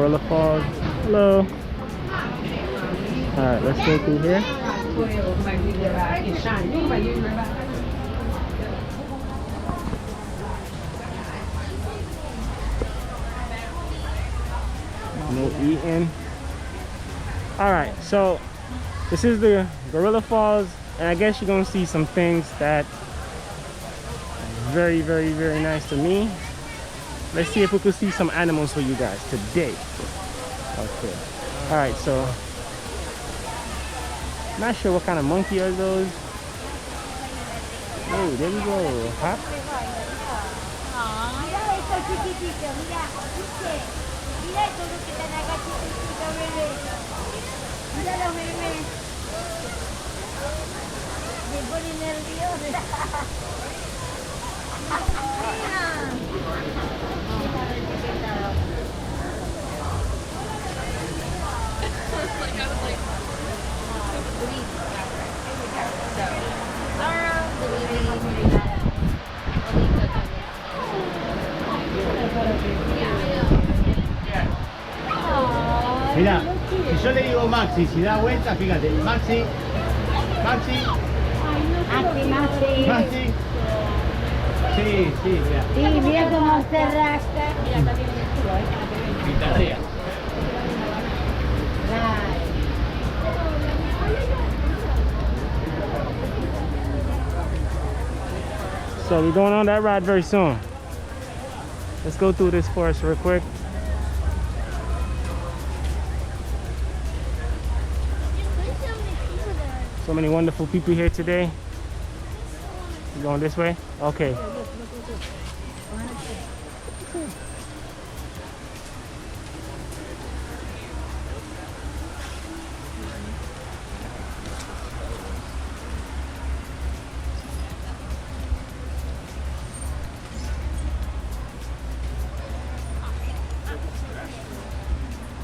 Gorilla Falls. Hello. Alright, let's go through here. No eating. Alright, so this is the Gorilla Falls, and I guess you're gonna see some things that very nice to me. Let's see if we could see some animals for you guys today. Okay. Alright, so not sure what kind of monkey are those. Oh, there we go. Hop. Mira, si yo le digo Maxi, si da vuelta, fíjate, Maxi, Maxi, Maxi. Sí, sí, mira. Sí, mira cómo se rasca. Mira, también Pintadrea. So we're going on that ride very soon. Let's go through this forest real quick. So many wonderful people here today. You going this way? Okay.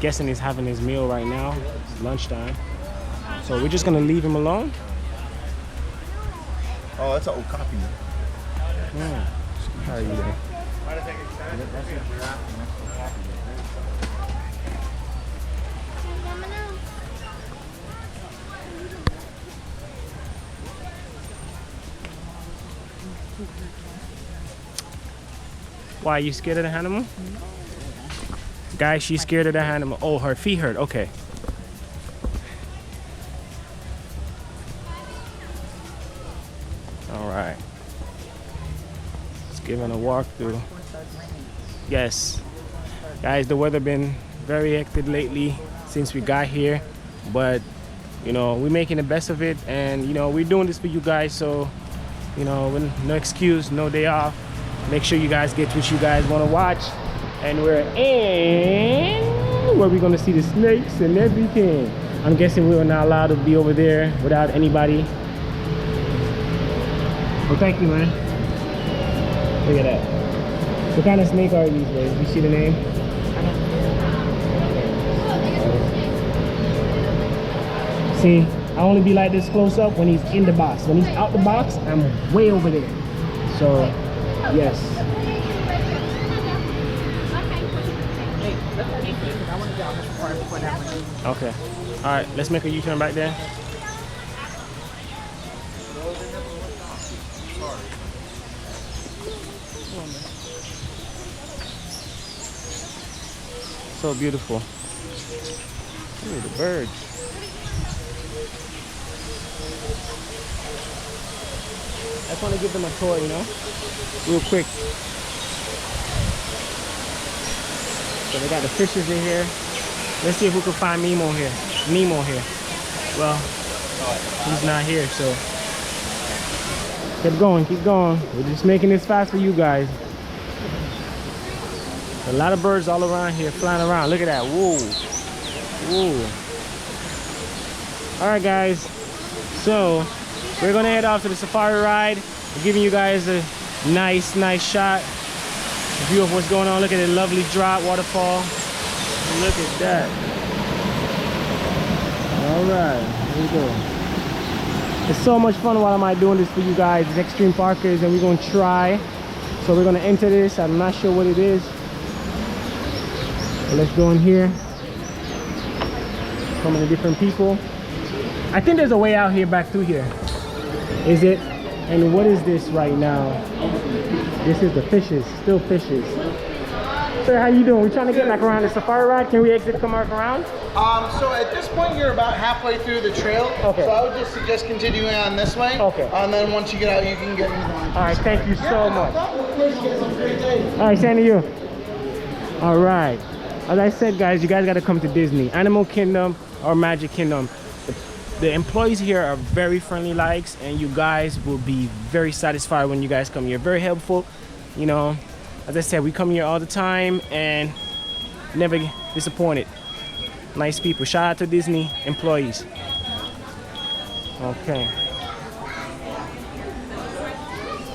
Guessing he's having his meal right now. It's lunchtime. So we're just gonna leave him alone. Oh, that's an old copy. How are you doing? Why, are you scared of the animal? Guys, she's scared of the animal. Oh, her feet hurt. Okay. All right. Let's give it a walk through. Yes. Guys, the weather been very hectic lately since we got here. But, you know, we're making the best of it. And, you know, we're doing this for you guys. So, you know, no excuse, no day off. Make sure you guys get what you guys want to watch. And we're in where we're gonna see the snakes and everything. I'm guessing we were not allowed to be over there without anybody. Well, thank you, man. Look at that. What kind of snake are these, guys? You see the name? See, I only be like this close up when he's in the box. When he's out the box, I'm way over there. So, yes. Okay. All right, let's make a U-turn back there. So beautiful. Ooh, the birds. I just want to give them a tour, you know, real quick. So they got the fishes in here. Let's see if we can find Nemo here. Well, he's not here, so keep going, keep going. We're just making this fast for you guys. A lot of birds all around here flying around. Look at that. Whoa. Whoa. All right, guys. So we're gonna head off to the safari ride. We're giving you guys a nice shot. A view of what's going on. Look at the lovely drop waterfall. Look at that. All right, here we go. It's so much fun while I'm doing this for you guys. It's Extreme Parkerz, and we're gonna try. So we're gonna enter this. I'm not sure what it is. So let's go in here. So many different people. I think there's a way out here, back through here. Is it? And what is this right now? This is the fishes, still fishes. Sir, how you doing? We're trying to get back around the safari ride. Can we exit, come back around? So at this point, you're about halfway through the trail. Okay. So I would just suggest continuing on this way. Okay. And then once you get out, you can get into the line. All right, thank you so much. Great day. All right, same to you. All right. As I said, guys, you guys got to come to Disney, Animal Kingdom or Magic Kingdom. The employees here are very friendly likes, and you guys will be very satisfied when you guys come here. Very helpful. You know, as I said, we come here all the time and never disappointed. Nice people. Shout out to Disney employees. Okay.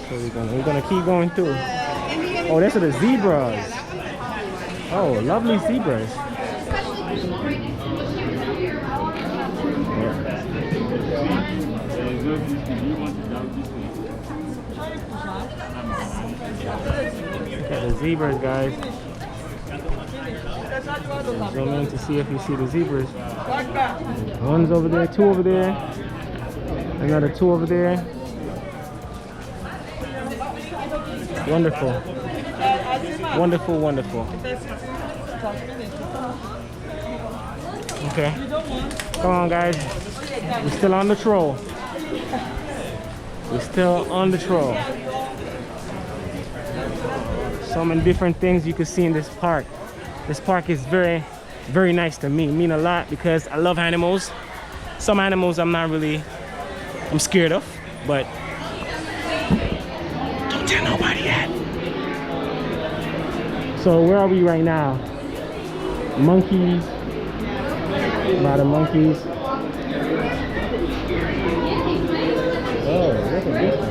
So we're gonna keep going through. Oh, those are the zebras. Oh, lovely zebras. Look at the zebras, guys. Zoom in to see if you see the zebras. One's over there, two over there, another two over there. Wonderful. Wonderful, wonderful. Okay. Come on, guys. We're still on the troll. We're still on the troll. So many different things you can see in this park. This park is very, very nice to me. It means a lot because I love animals. Some animals I'm scared of, but don't tell nobody that. So where are we right now? Monkeys. A lot of monkeys. Oh, look at this.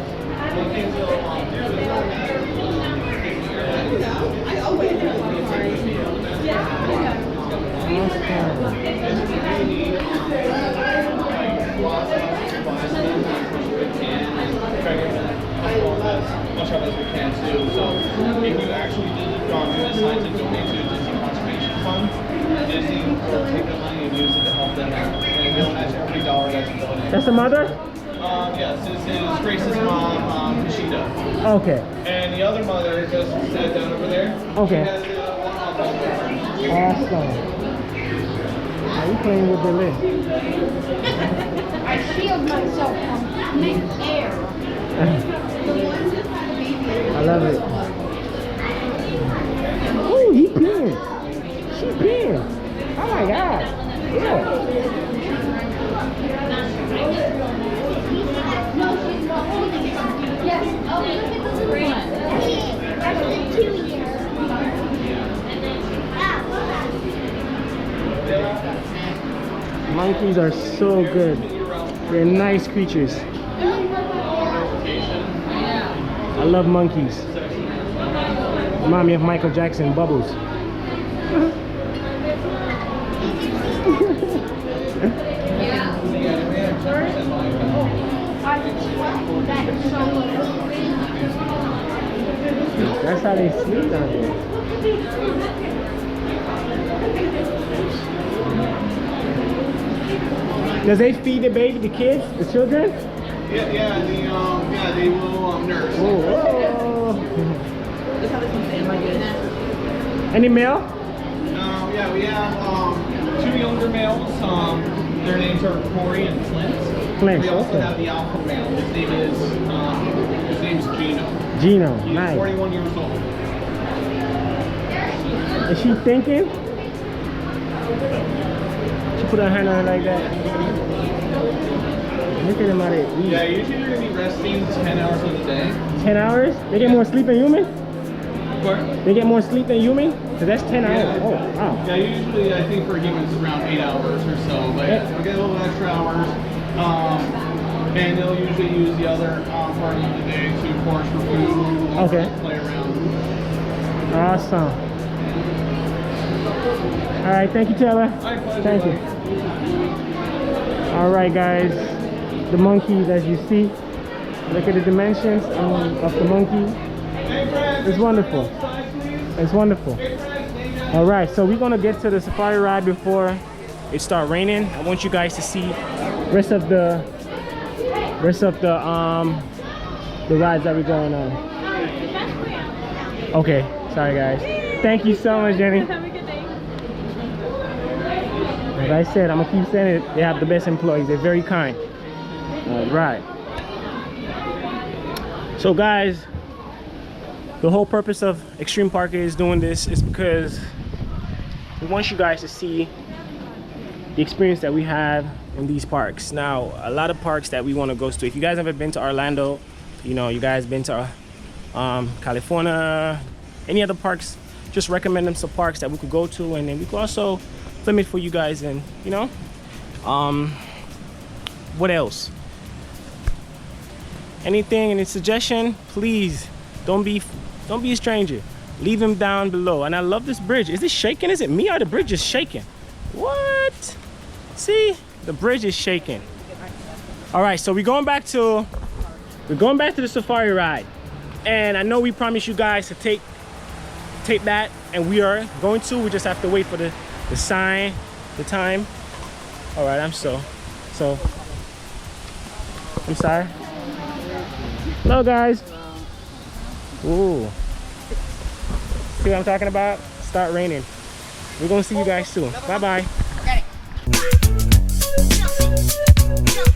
Much of as we can too. So if you actually did decide to donate to the Disney Conservation Fund, Disney will take the money and use it to help them out. And they'll match every dollar that you donate. That's the mother? Yes, this is Grace's mom, Kashida. Okay. And the other mother is just sat down over there. Okay. She has one Awesome. Are you playing with the lid? I shield myself from mid-air. I love it. Oh, he peeing. She peeing. Oh my God. Yeah. No, she's not holding it. Yes. Oh, look at the little one. That's the kiwi. Monkeys are so good. They're nice creatures. I love monkeys. Remind me of Michael Jackson, Bubbles. That's how they sleep down here. Does they feed the baby, the kids, the children? Yeah, they will nurse. Oh, any male? Yeah, we have two younger males. Their names are Corey and Flint. Flint, We also okay. have the alpha male. His name's Gino. Gino, He's nice. 41 years old. Is she thinking? She put her hand on her like that. Look at them out there eat. Yeah, usually you're gonna be resting 10 hours of the day. 10 hours? They get more sleep than human? But They get more sleep than human? So that's 10 hours. yeah, Oh, wow. yeah, usually I think for humans it's around 8 hours or so. But yeah, they'll get a little extra hours. And they'll usually use the other part of the day to forage for food. Okay. Play around. Awesome. All right, thank you, Taylor. My pleasure, Thank you. All right, guys. The monkeys, as you see, look at the dimensions of the monkey. Hey, Fred, It's wonderful. size, please. It's wonderful. Hey, Fred, hang All right, so we're gonna get to the safari ride before it start raining. I want you guys to see rest of the rides that we're going on. Okay, sorry guys. Thank you so much, Jenny. Have a good day. As I said, I'm gonna keep saying it. They have the best employees. They're very kind. All right. So guys, the whole purpose of Extreme Parkerz doing this is because we want you guys to see the experience that we have in these parks. Now, a lot of parks that we want to go to. If you guys ever been to Orlando, you know, you guys been to California, any other parks, just recommend them some parks that we could go to, and then we could also film it for you guys. And you know, what else? Anything, any suggestion? Please don't be a stranger. Leave them down below. And I love this bridge. Is this shaking? Is it me or the bridge is shaking? What? See, the bridge is shaking. All right, so we're going back to the safari ride, and I know we promised you guys to tape that, and we are going to. We just have to wait for the sign, the time. All right, I'm sorry. Hello guys. Ooh. See what I'm talking about? Start raining. We're gonna see you guys soon. Bye bye. Got it.